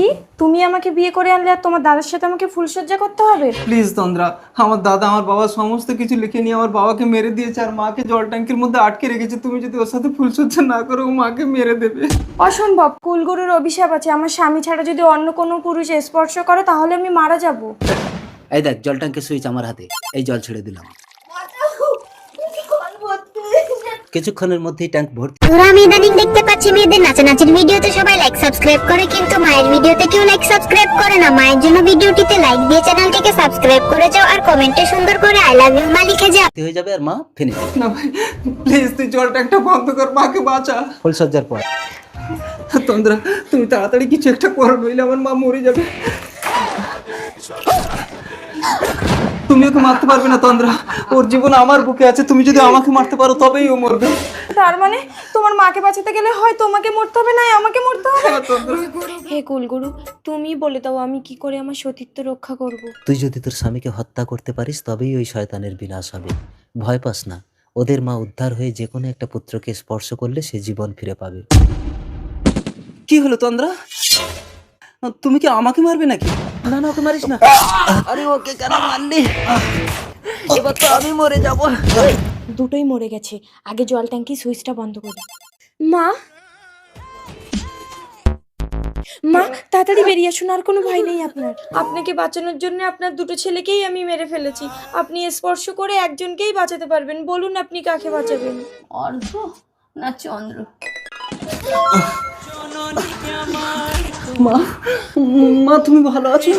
কি তুমি আমাকে বিয়ে করে আনলে আর তোমার দাদার সাথে আমাকে ফুলসজ্জা করতে হবে? প্লিজ তন্দ্রা, আমার দাদা আমার বাবা সমস্ত কিছু লিখে নিয়ে আমার বাবাকে মেরে দিয়েছে আর মাকে জল ট্যাঙ্কির মধ্যে আটকে রেখেছে। তুমি যদি ওর সাথে ফুলসজ্জা না করো ও মাকে মেরে দেবে। অসম্ভব, কুলগুরুর অভিশাপ আছে, আমার স্বামী ছাড়া যদি অন্য কোনো পুরুষ স্পর্শ করে তাহলে আমি মারা যাব। এই দেখ জল ট্যাঙ্কের সুইচ আমার হাতে, এই জল ছেড়ে দিলাম, কিছুক্ষণের মধ্যেই ট্যাঙ্ক ভর্তি। তোরা আমি ইদানিং দেখতে পাচ্ছি মেয়েদের নাচানাচির ভিডিওতে সবাই লাইক সাবস্ক্রাইব করে, কিন্তু মায়ের ভিডিওতে কেউ লাইক সাবস্ক্রাইব করে না। মায়ের জন্য ভিডিওটিতে লাইক দিয়ে চ্যানেলটিকে সাবস্ক্রাইব করে যাও আর কমেন্টে সুন্দর করে আই লাভ ইউ মা লিখে যাও। হয়ে যাবে আর মা ফিনিশ। না ভাই প্লিজ, তুই জল ট্যাঙ্কটা বন্ধ কর, মাকে বাঁচা। ফুলসজ্জার পর তন্দ্রা তুমি তাড়াতাড়ি কিছু একটা করো, নইলে আমার মা মরে যাবে। তুমি ওকে মারতে পারবে না তন্দ্রা, ওর জীবন আমার বুকে আছে। তুমি যদি আমাকে মারতে পারো তবেই ও মরবে। তার মানে তোমার মাকে বাঁচাতে গেলে হয় তোমাকে মরতে হবে, না আমাকে মরতে হবে। হ্যাঁ, তন্দ্রা। হে কুলগুরু, তুমি বলে দাও আমি কি করে আমার সতীত্ব রক্ষা করব। তুই যদি তোর স্বামীকে হত্যা করতে পারিস তবেই ওই শয়তানের বিনাশ হবে। ভয় পাস না, ওদের মা উদ্ধার হয়ে যে কোনো একটা পুত্রকে স্পর্শ করলে সে জীবন ফিরে পাবে। কি হলো তন্দ্রা, তুমি কি আমাকে মারবে নাকি? না না ওকে মারিস না। আরে ওকে কেন মারলি? এবার তো আমি মরে যাব। দুটোই মরে গেছে, আগে জল ট্যাঙ্কি সুইচটা বন্ধ করি। মা, মা তাড়াতাড়ি বেরিয়ে আসুন, আর কোনো ভয় নেই আপনার। আপনাকে বাঁচানোর জন্য আপনার দুটো ছেলেকেই আমি মেরে ফেলেছি। আপনি স্পর্শ করে একজনকেই বাঁচাতে পারবেন, বলুন আপনি কাকে বাঁচাবেন? অর্ঘ না চন্দ্র? মা, মা তুমি ভালো আছো?